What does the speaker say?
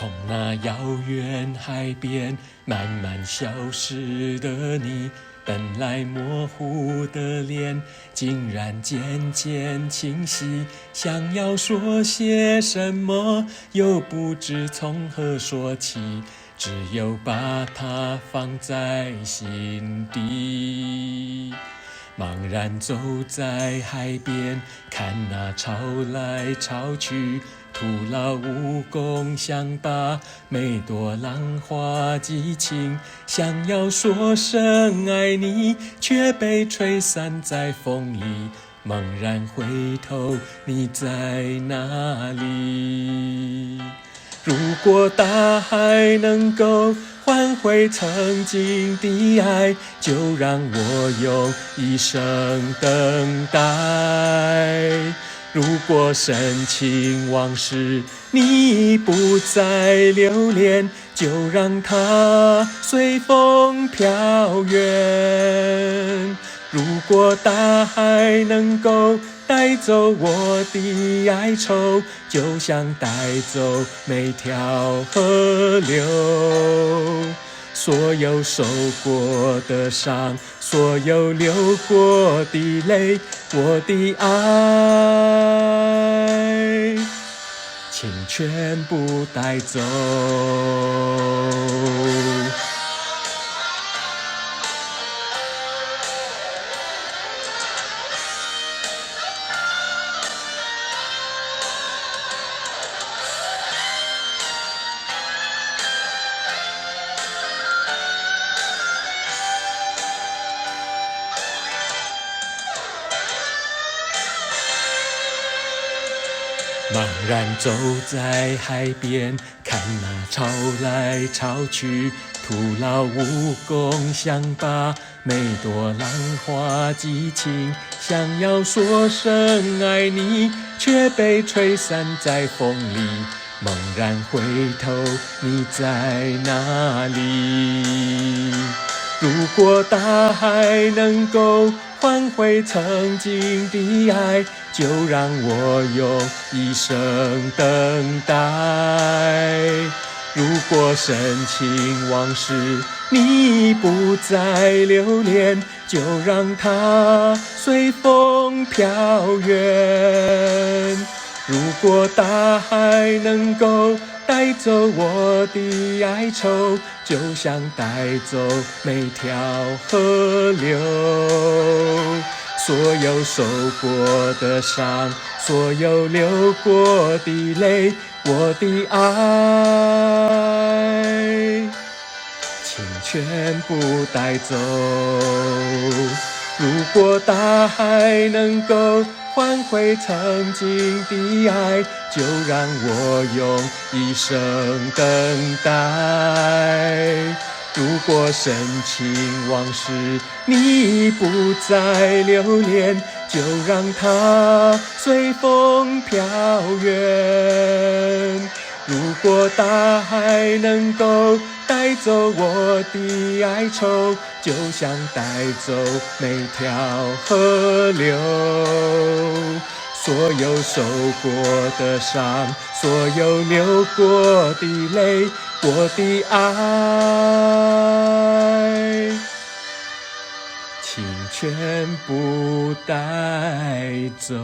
从那遥远海边慢慢消失的你，本来模糊的脸竟然渐渐清晰，想要说些什么又不知从何说起，只有把它放在心底。茫然走在海边，看那潮来潮去，徒劳无功，想把每朵浪花激情，想要说声爱你，却被吹散在风里。猛然回头，你在哪里？如果大海能够换回曾经的爱，就让我用一生等待。如果深情往事你不再留恋，就让它随风飘远。如果大海能够带走我的哀愁，就像带走每条河流。所有受过的伤，所有流过的泪，我的爱，请全部带走。茫然走在海边，看那潮来潮去，徒劳无功，想把每朵浪花激情，想要说声爱你，却被吹散在风里。猛然回头，你在哪里？如果大海能够换回曾经的爱，就让我用一生等待。如果深情往事你不再留恋，就让它随风飘远。如果大海能够带走我的哀愁，就像带走每条河流。所有受过的伤，所有流过的泪，我的爱，请全部带走。如果大海能够换回曾经的爱，就让我用一生等待。如果深情往事你不再留恋，就让它随风飘远。如果大海能够带走我的哀愁，就像带走每条河流。所有受过的伤，所有流过的泪，我的爱，请全部带走。